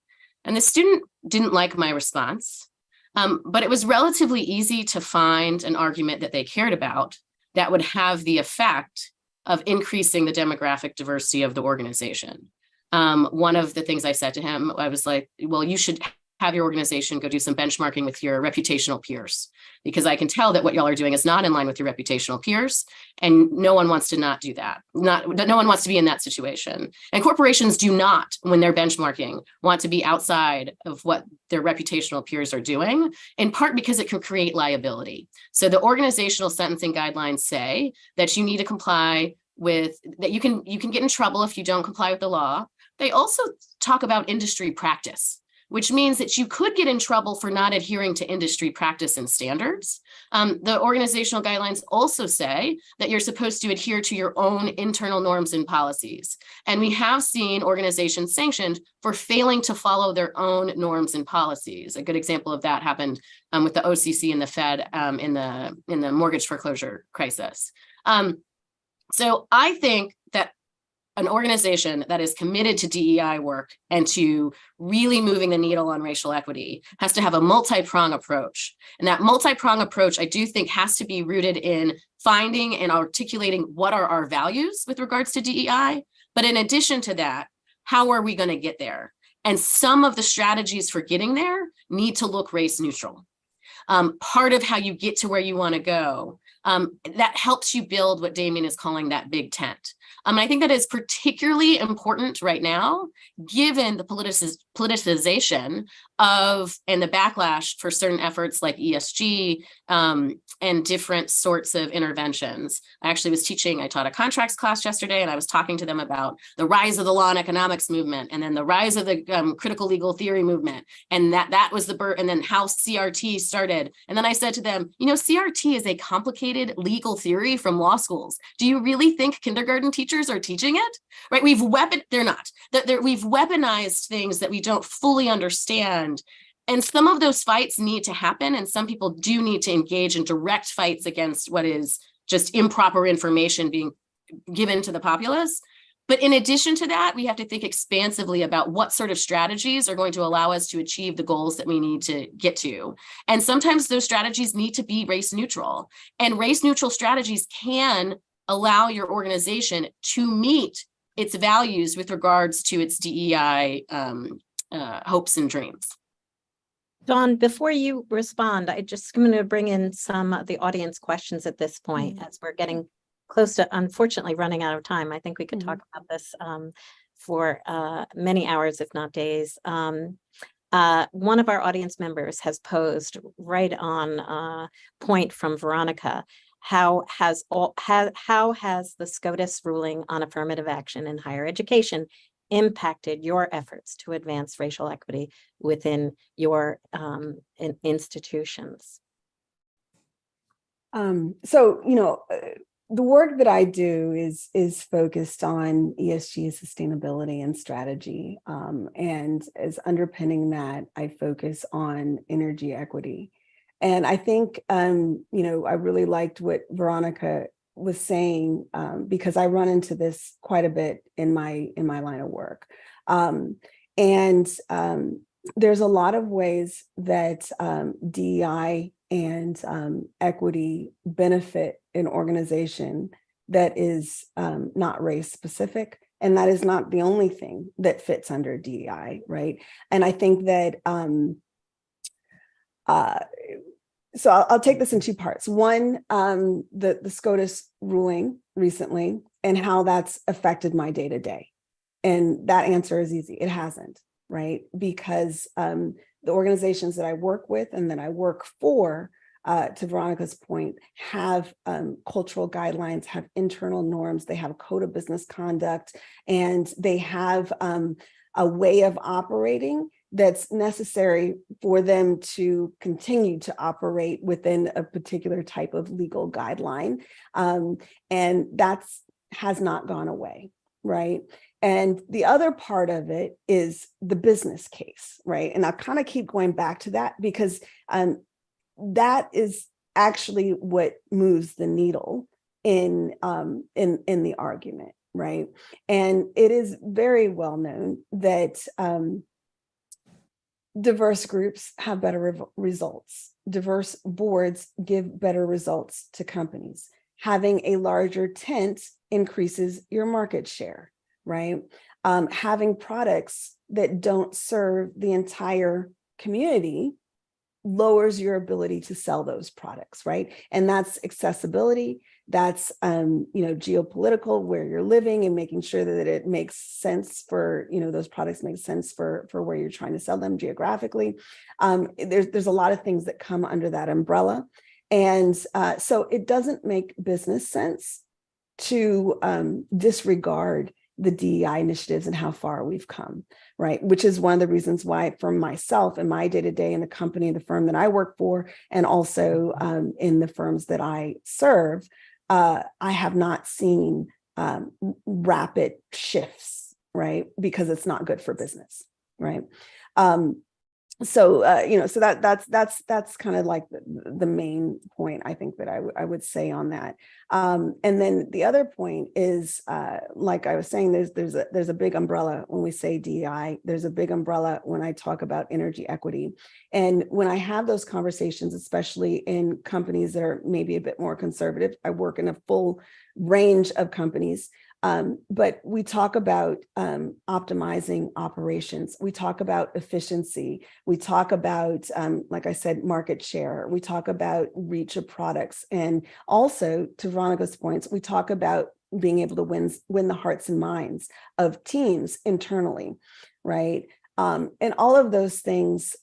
And the student didn't like my response, but it was relatively easy to find an argument that they cared about that would have the effect of increasing the demographic diversity of the organization. One of the things I said to him, I was like, well, you should have your organization go do some benchmarking with your reputational peers, because I can tell that what y'all are doing is not in line with your reputational peers, and no one wants to not do that. No one wants to be in that situation. And corporations do not, when they're benchmarking, want to be outside of what their reputational peers are doing, in part because it can create liability. So the organizational sentencing guidelines say that you need to comply with, that you can get in trouble if you don't comply with the law. They also talk about industry practice, which means that you could get in trouble for not adhering to industry practice and standards. The organizational guidelines also say that you're supposed to adhere to your own internal norms and policies. And we have seen organizations sanctioned for failing to follow their own norms and policies. A good example of that happened with the OCC and the Fed in the mortgage foreclosure crisis. So I think that an organization that is committed to DEI work and to really moving the needle on racial equity has to have a multi-prong approach. And that multi-prong approach, I do think, has to be rooted in finding and articulating what are our values with regards to DEI. But in addition to that, how are we going to get there? And some of the strategies for getting there need to look race neutral. Part of how you get to where you want to go, that helps you build what Damien is calling that big tent. And I think that is particularly important right now, given the politicization of and the backlash for certain efforts like ESG, and different sorts of interventions. I actually was teaching, I taught a contracts class yesterday, and I was talking to them about the rise of the law and economics movement, and then the rise of the critical legal theory movement. And that was and then how CRT started. And then I said to them, you know, CRT is a complicated legal theory from law schools. Do you really think kindergarten teachers are teaching it? Right? They're not. We've weaponized things that we don't fully understand. And some of those fights need to happen, and some people do need to engage in direct fights against what is just improper information being given to the populace. But in addition to that, we have to think expansively about what sort of strategies are going to allow us to achieve the goals that we need to get to. And sometimes those strategies need to be race neutral. And race neutral strategies can allow your organization to meet its values with regards to its DEI hopes and dreams. Dawn, before you respond, I'm going to bring in some of the audience questions at this point, as we're getting close to, unfortunately, running out of time. I think we could talk about this for many hours, if not days. One of our audience members has posed right on point from Veronica. How has the SCOTUS ruling on affirmative action in higher education impacted your efforts to advance racial equity within your institutions? So, you know, the work that I do is focused on ESG sustainability and strategy. And as underpinning that, I focus on energy equity. And I think, you know, I really liked what Veronica was saying, because I run into this quite a bit in my line of work. There's a lot of ways that DEI and equity benefit an organization that is not race specific. And that is not the only thing that fits under DEI, right? And I think that so I'll take this in two parts. One, the SCOTUS ruling recently and how that's affected my day-to-day. And that answer is easy. It hasn't, right? Because the organizations that I work with and that I work for, to Veronica's point, have cultural guidelines, have internal norms, they have a code of business conduct, and they have a way of operating that's necessary for them to continue to operate within a particular type of legal guideline. And has not gone away, right? And the other part of it is the business case, right? And I'll kind of keep going back to that because that is actually what moves the needle in the argument, right? And it is very well known that diverse groups have better results. Diverse boards give better results to companies. Having a larger tent increases your market share, right? Having products that don't serve the entire community lowers your ability to sell those products, right? And that's accessibility. That's geopolitical, where you're living, and making sure that it makes sense for, those products make sense for where you're trying to sell them geographically. There's a lot of things that come under that umbrella. And so it doesn't make business sense to disregard the DEI initiatives and how far we've come, right? Which is one of the reasons why, for myself and my day-to-day in the company, the firm that I work for, and also in the firms that I serve, I have not seen rapid shifts, right? Because it's not good for business, right? So that's kind of like the main point I think that I would say on that. And then the other point is, like I was saying, there's a big umbrella when we say DEI. There's a big umbrella when I talk about energy equity. And when I have those conversations, especially in companies that are maybe a bit more conservative, I work in a full range of companies. But we talk about optimizing operations. We talk about efficiency. We talk about, like I said, market share. We talk about reach of products. And also, to Veronica's points, we talk about being able to win the hearts and minds of teams internally, right? And all of those things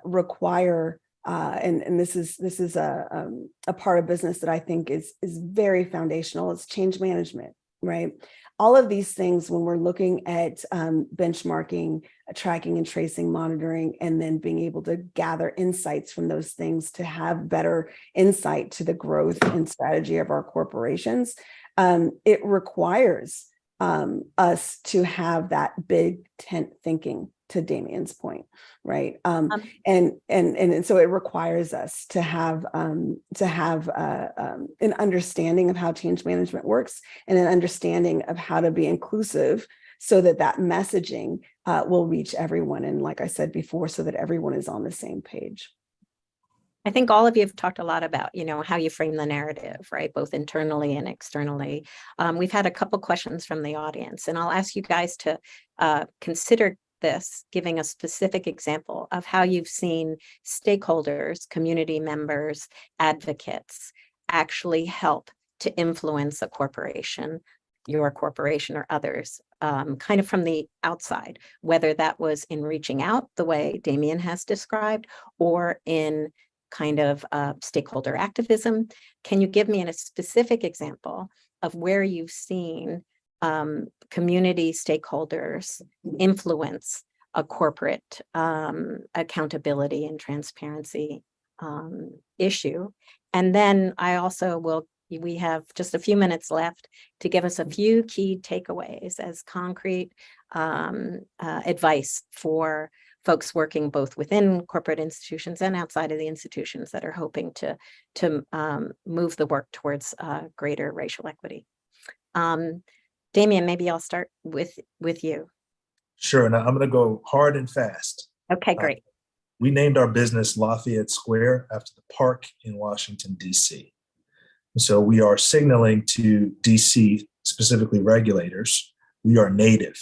require And this is a part of business that I think is very foundational. It's change management, right? All of these things, when we're looking at benchmarking, tracking and tracing, monitoring, and then being able to gather insights from those things to have better insight to the growth and strategy of our corporations, it requires us to have that big tent thinking, to Damien's point, right? And so it requires us to have an understanding of how change management works and an understanding of how to be inclusive so that that messaging will reach everyone. And like I said before, so that everyone is on the same page. I think all of you have talked a lot about, how you frame the narrative, right? Both internally and externally. We've had a couple questions from the audience, and I'll ask you guys to consider this, giving a specific example of how you've seen stakeholders, community members, advocates actually help to influence a corporation, your corporation or others, kind of from the outside, whether that was in reaching out the way Damien has described or in kind of stakeholder activism. Can you give me a specific example of where you've seen community stakeholders influence a corporate accountability and transparency issue? And then we have just a few minutes left to give us a few key takeaways as concrete advice for folks working both within corporate institutions and outside of the institutions that are hoping to move the work towards greater racial equity. Damien, maybe I'll start with you. Sure, and I'm going to go hard and fast. Okay, great. We named our business Lafayette Square after the park in Washington, D.C. And so we are signaling to D.C., specifically regulators, we are native.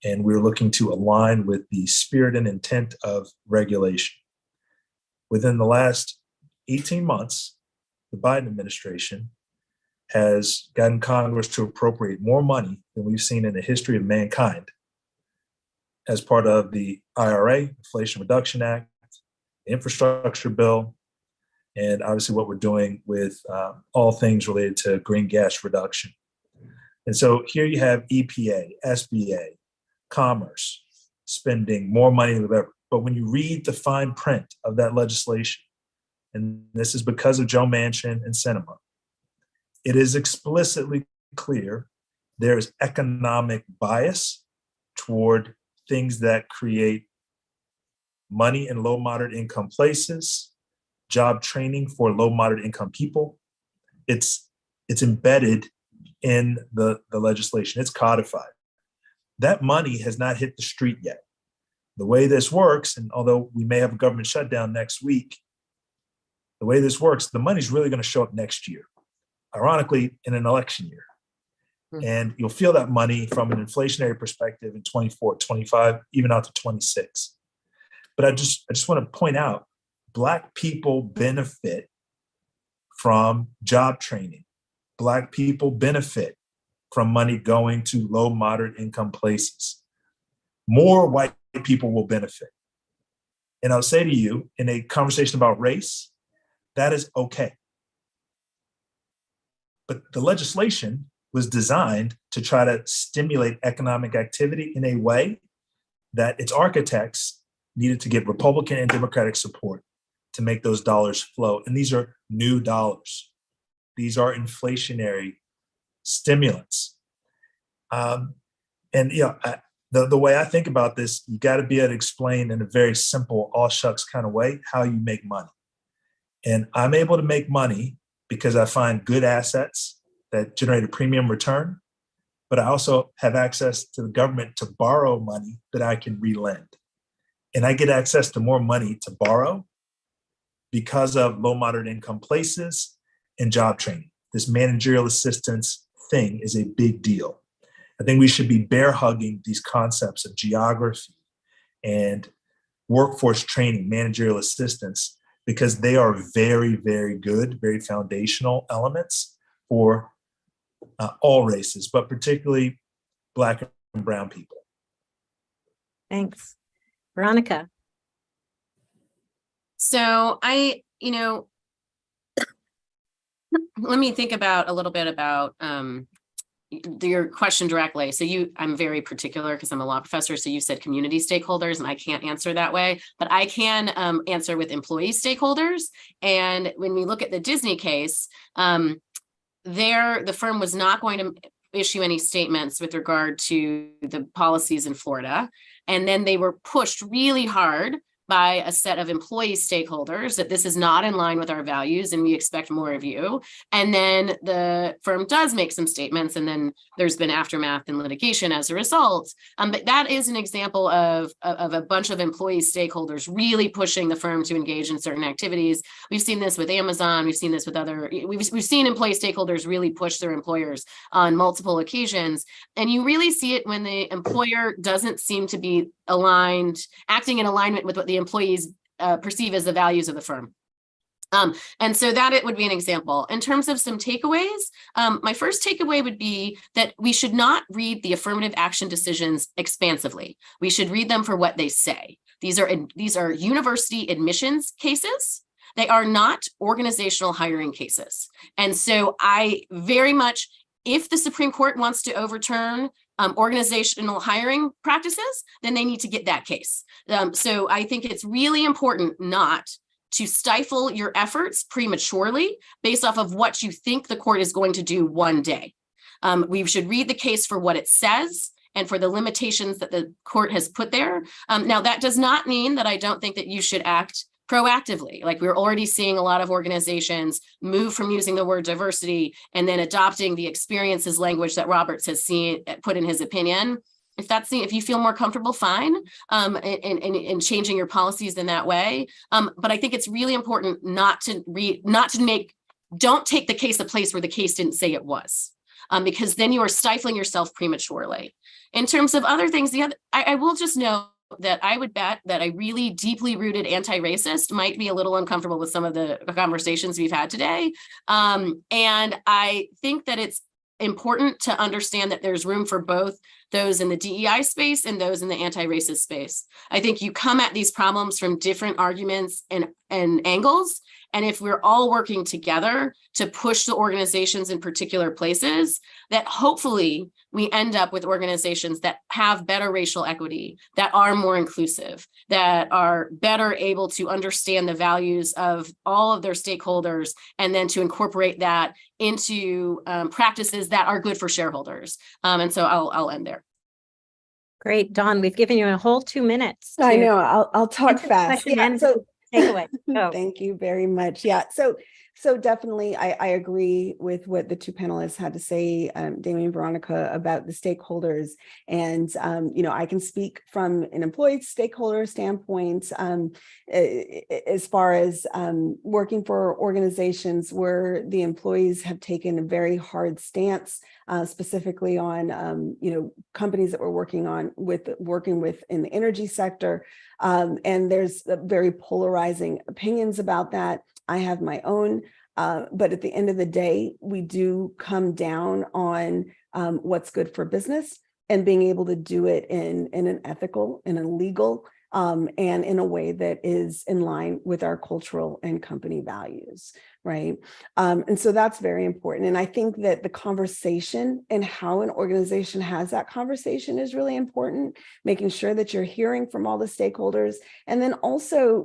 And we're looking to align with the spirit and intent of regulation. Within the last 18 months, the Biden administration has gotten Congress to appropriate more money than we've seen in the history of mankind as part of the IRA, Inflation Reduction Act, the infrastructure bill, and obviously what we're doing with all things related to green gas reduction. And so here you have EPA, SBA, Commerce spending more money than ever. But when you read the fine print of that legislation, and this is because of Joe Manchin and Sinema, it is explicitly clear there is economic bias toward things that create money in low, moderate income places, job training for low, moderate income people. It's embedded in the legislation. It's codified. That money has not hit the street yet. The way this works, and although we may have a government shutdown next week, the way this works, the money's really going to show up next year, ironically, in an election year. And you'll feel that money from an inflationary perspective in 24, 25, even out to 26. But I just want to point out, Black people benefit from job training. Black people benefit from money going to low, moderate income places. More white people will benefit. And I'll say to you, in a conversation about race, that is okay. But the legislation was designed to try to stimulate economic activity in a way that its architects needed to get Republican and Democratic support to make those dollars flow. And these are new dollars. These are inflationary stimulants. The way I think about this, you got to be able to explain in a very simple, all shucks kind of way how you make money. And I'm able to make money because I find good assets that generate a premium return, but I also have access to the government to borrow money that I can relend. And I get access to more money to borrow because of low, moderate income places and job training. This managerial assistance thing is a big deal. I think we should be bear hugging these concepts of geography and workforce training, managerial assistance, because they are very, very good, very foundational elements for all races, but particularly Black and brown people. Thanks. Veronica. So let me think about a little bit about your question directly. So I'm very particular because I'm a law professor. So you said community stakeholders, and I can't answer that way, but I can answer with employee stakeholders. And when we look at the Disney case, the firm was not going to issue any statements with regard to the policies in Florida. And then they were pushed really hard by a set of employee stakeholders that this is not in line with our values and we expect more of you. And then the firm does make some statements, and then there's been aftermath and litigation as a result. But that is an example of a bunch of employee stakeholders really pushing the firm to engage in certain activities. We've seen this with Amazon. We've seen this with we've seen employee stakeholders really push their employers on multiple occasions. And you really see it when the employer doesn't seem to be acting in alignment with what the employees perceive as the values of the firm. And so that it would be an example. In terms of some takeaways, my first takeaway would be that we should not read the affirmative action decisions expansively. We should read them for what they say. These are university admissions cases. They are not organizational hiring cases. And so I very much, if the Supreme Court wants to overturn organizational hiring practices, then they need to get that case. So I think it's really important not to stifle your efforts prematurely based off of what you think the court is going to do one day. We should read the case for what it says and for the limitations that the court has put there. Now, that does not mean that I don't think that you should act proactively. Like, we're already seeing a lot of organizations move from using the word diversity and then adopting the experiences language that Roberts has put in his opinion. If you feel more comfortable, fine, in changing your policies in that way. But I think it's really important don't take the case a place where the case didn't say it was, because then you are stifling yourself prematurely. In terms of other things, I will just note that I would bet that a really deeply rooted anti-racist might be a little uncomfortable with some of the conversations we've had today. And I think that it's important to understand that there's room for both those in the DEI space and those in the anti-racist space. I think you come at these problems from different arguments and angles. And if we're all working together to push the organizations in particular places, that hopefully we end up with organizations that have better racial equity, that are more inclusive, that are better able to understand the values of all of their stakeholders, and then to incorporate that into practices that are good for shareholders. And so I'll end there. Great, Dawn, we've given you a whole 2 minutes. I know, I'll talk fast. Yeah, so take away. Go. Thank you very much. Yeah, so definitely I agree with what the two panelists had to say, Damien and Veronica, about the stakeholders. And, I can speak from an employee stakeholder standpoint as far as working for organizations where the employees have taken a very hard stance, specifically on, companies that we're working with in the energy sector. And there's very polarizing opinions about that. I have my own, but at the end of the day, we do come down on what's good for business and being able to do it in an ethical, in a legal, and in a way that is in line with our cultural and company values, right? And so that's very important. And I think that the conversation and how an organization has that conversation is really important, making sure that you're hearing from all the stakeholders, and then also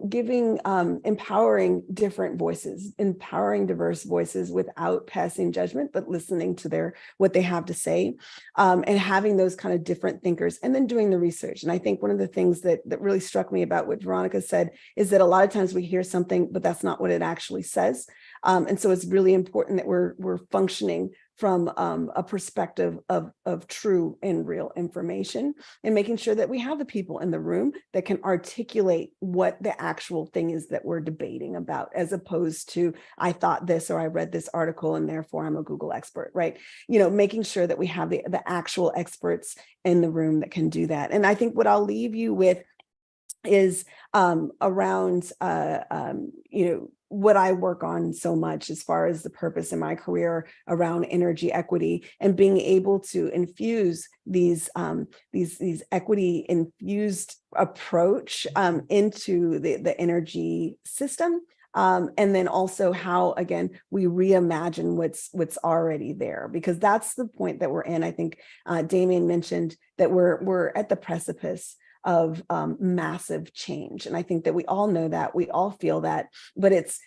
empowering different voices, empowering diverse voices without passing judgment, but listening to what they have to say, and having those kind of different thinkers, and then doing the research. And I think one of the things that really struck me about what Veronica said is that a lot of times we hear something, but that's not what it actually says. And so it's really important that we're functioning from a perspective of true and real information, and making sure that we have the people in the room that can articulate what the actual thing is that we're debating about, as opposed to, I thought this, or I read this article and therefore I'm a Google expert, right? Making sure that we have the actual experts in the room that can do that. And I think what I'll leave you with is around what I work on so much as far as the purpose in my career around energy equity and being able to infuse these equity infused approach into the energy system. And then also how, again, we reimagine what's already there, because that's the point that we're in. I think Damien mentioned that we're at the precipice of massive change. And I think that we all know that, we all feel that, but it's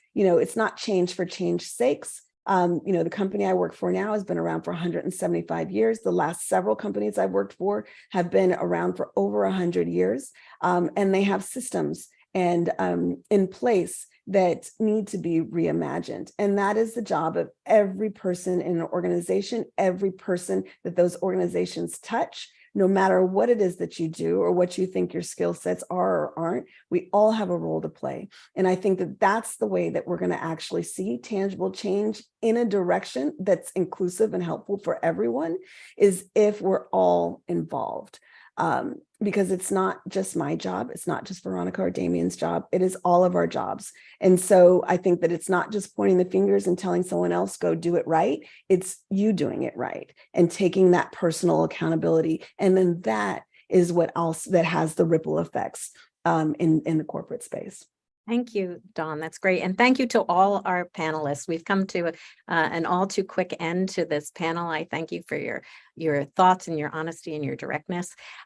not change for change's sakes. The company I work for now has been around for 175 years. The last several companies I've worked for have been around for over 100 years. And they have systems and in place that need to be reimagined. And that is the job of every person in an organization, every person that those organizations touch. No matter what it is that you do or what you think your skill sets are or aren't, we all have a role to play. And I think that that's the way that we're going to actually see tangible change in a direction that's inclusive and helpful for everyone, is if we're all involved. Because it's not just my job, it's not just Veronica or Damien's job, it is all of our jobs. And so I think that it's not just pointing the fingers and telling someone else, go do it right, it's you doing it right and taking that personal accountability. And then that is what else that has the ripple effects in the corporate space. Thank you, Dawn. That's great. And thank you to all our panelists. We've come to an all too quick end to this panel. I thank you for your thoughts and your honesty and your directness.